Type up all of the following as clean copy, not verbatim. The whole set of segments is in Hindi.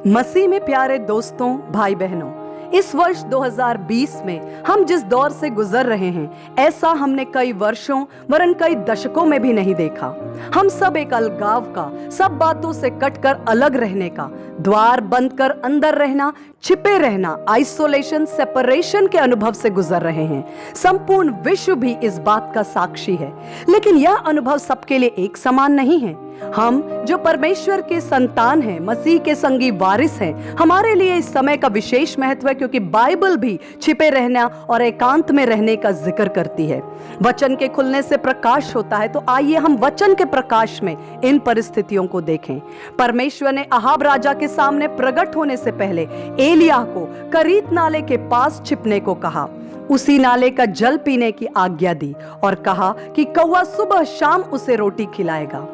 मसीह में प्यारे दोस्तों, भाई बहनों, इस वर्ष 2020 में हम जिस दौर से गुजर रहे हैं, ऐसा हमने कई वर्षों वरन कई दशकों में भी नहीं देखा। हम सब एक अलगाव का, सब बातों से कटकर अलग रहने का, द्वार बंद कर अंदर रहना, छिपे रहना, आइसोलेशन, सेपरेशन के अनुभव से गुजर रहे हैं। संपूर्ण विश्व भी इस बात का साक्षी है। लेकिन यह अनुभव सबके लिए एक समान नहीं है। हम जो परमेश्वर के संतान हैं, मसीह के संगी वारिस हैं, हमारे लिए इस समय का विशेष महत्व है, क्योंकि बाइबल भी छिपे रहना और एकांत में रहने का जिक्र करती है। वचन के खुलने से प्रकाश होता है। तो आइए हम वचन के प्रकाश में इन परिस्थितियों को देखें। परमेश्वर ने अहाब राजा के सामने प्रकट होने से पहले एलिय्याह को करीत नाले के पास छिपने को कहा। उसी नाले का जल पीने की आज्ञा दी और कहा कि कौवा सुबह शाम उसे रोटी खिलाएगा।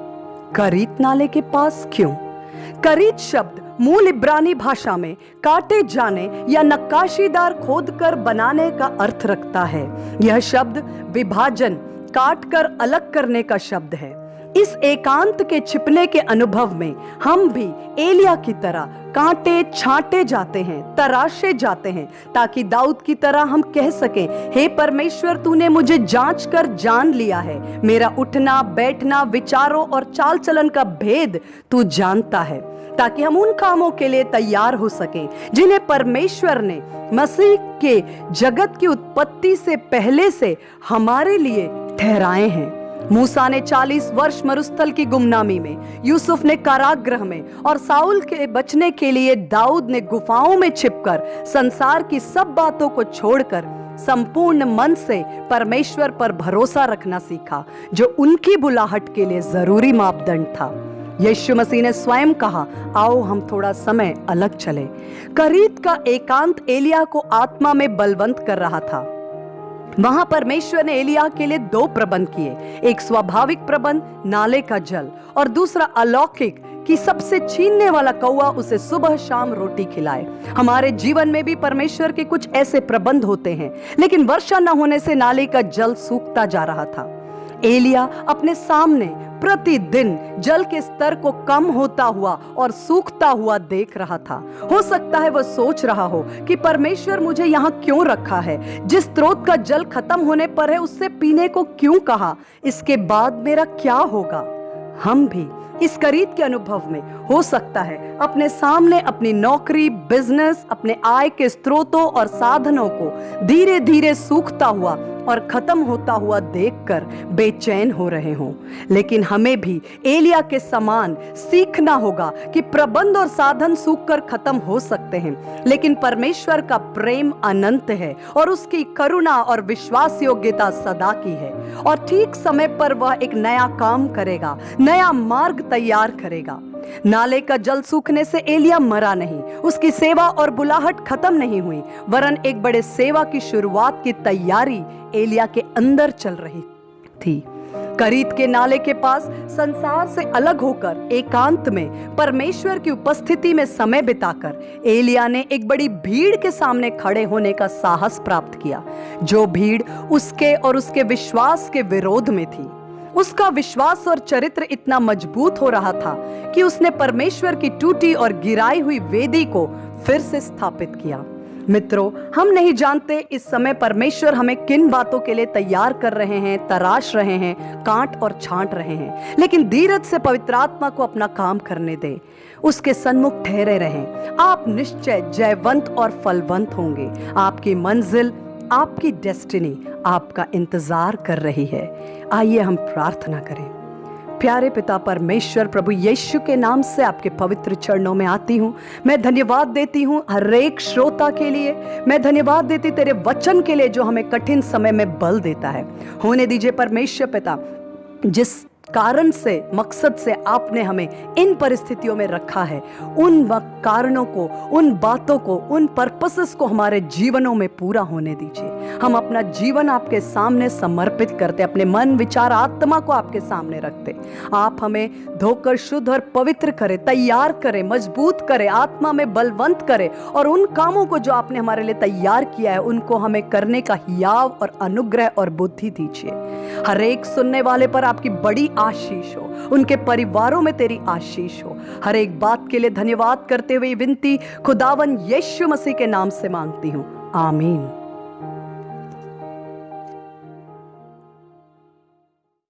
करीत नाले के पास क्यों? करीत शब्द मूल इब्रानी भाषा में काटे जाने या नक्काशीदार खोदकर बनाने का अर्थ रखता है। यह शब्द विभाजन, काट कर अलग करने का शब्द है। इस एकांत के छिपने के अनुभव में हम भी एलिय्याह की तरह कांटे छांटे जाते हैं, तराशे जाते हैं, ताकि दाऊद की तरह हम कह सकें, हे परमेश्वर, तूने मुझे जांच कर जान लिया है। मेरा उठना बैठना, विचारों और चाल चलन का भेद तू जानता है, ताकि हम उन कामों के लिए तैयार हो सकें जिन्हें परमेश्वर ने मसीह के जगत की उत्पत्ति से पहले से हमारे लिए ठहराए हैं। मूसा ने 40 वर्ष मरुस्थल की गुमनामी में, यूसुफ ने कारागृह में और साउल के बचने के लिए दाऊद ने गुफाओं में छिपकर संसार की सब बातों को छोड़कर संपूर्ण मन से परमेश्वर पर भरोसा रखना सीखा, जो उनकी बुलाहट के लिए जरूरी मापदंड था। यीशु मसीह ने स्वयं कहा, आओ हम थोड़ा समय अलग चले। करीत का एकांत एलिय्याह को आत्मा में बलवंत कर रहा था। वहां परमेश्वर ने एलिय्याह के लिए दो प्रबंध किए, एक स्वाभाविक प्रबंध, नाले का जल, और दूसरा अलौकिक कि सबसे छीनने वाला कौवा उसे सुबह शाम रोटी खिलाए। हमारे जीवन में भी परमेश्वर के कुछ ऐसे प्रबंध होते हैं, लेकिन वर्षा न होने से नाले का जल सूखता जा रहा था। एलिय्याह अपने सामने प्रतिदिन जल के स्तर को कम होता हुआ और सूखता हुआ देख रहा था। हो सकता है वह सोच रहा हो कि परमेश्वर मुझे यहाँ क्यों रखा है? जिस स्रोत का जल खत्म होने पर है, उससे पीने को क्यों कहा? इसके बाद मेरा क्या होगा? हम भी इस करीत के अनुभव में हो सकता है अपने सामने अपनी नौकरी, बिजनेस, अपने आय के स्रोतों और साधनों को धीरे धीरे सूखता हुआ और खत्म होता हुआ देखकर बेचैन हो रहे हों। लेकिन हमें भी एलिय्याह के समान सीखना होगा कि प्रबंध और साधन सूखकर खत्म हो सकते हैं, लेकिन परमेश्वर का प्रेम अनंत है और उसकी करुणा और विश्वास योग्यता सदा की है, और ठीक समय पर वह एक नया काम करेगा, नया मार्ग तैयार करेगा। नाले का जल सूखने से एलिय्याह मरा नहीं, उसकी सेवा और बुलाहट खत्म नहीं हुई, वरन एक बड़े सेवा की शुरुआत की तैयारी एलिय्याह के अंदर चल रही थी। करीत के नाले के पास संसार से अलग होकर एकांत में परमेश्वर की उपस्थिति में समय बिताकर एलिय्याह ने एक बड़ी भीड़ के सामने खड़े होने का साहस प्राप्त किया, जो भीड़ उसके और उसके विश्वास के विरोध में थी। उसका विश्वास और चरित्र इतना मजबूत हो रहा था कि उसने परमेश्वर की टूटी और गिराई हुई वेदी को फिर से स्थापित किया। मित्रों, हम नहीं जानते इस समय परमेश्वर हमें किन बातों के लिए तैयार कर रहे हैं, तराश रहे हैं, काट और छांट रहे हैं, लेकिन धीरज से पवित्र आत्मा को अपना काम करने दें, उसके सन्मुख ठहरे रहें। आप निश्चय जयवंत और फलवंत होंगे। आपकी मंजिल, आपकी डेस्टिनी आपका इंतजार कर रही है। आइए हम प्रार्थना करें। प्यारे पिता परमेश्वर, प्रभु यीशु के नाम से आपके पवित्र चरणों में आती हूँ। मैं धन्यवाद देती हूँ हर एक श्रोता के लिए। मैं धन्यवाद देती तेरे वचन के लिए, जो हमें कठिन समय में बल देता है। होने दीजिए परमेश्वर पिता, जिस कारण से, मकसद से आपने हमें इन परिस्थितियों में रखा है, उन कारणों को, उन बातों को, उन पर्पसेस को हमारे जीवनों में पूरा होने दीजिए। हम अपना जीवन आपके सामने समर्पित करते, अपने मन, विचार, आत्मा को आपके सामने रखते। आप हमें धोकर शुद्ध और पवित्र करें, तैयार करें, मजबूत करें, आत्मा में बलवंत करें, और उन कामों को जो आपने हमारे लिए तैयार किया है, उनको हमें करने का हियाव और अनुग्रह और बुद्धि दीजिए। हर एक सुनने वाले पर आपकी बड़ी आशीष हो, उनके परिवारों में तेरी आशीष हो। हर एक बात के लिए धन्यवाद करते हुए विनती खुदावन यीशु मसीह के नाम से मांगती हूँ, आमीन।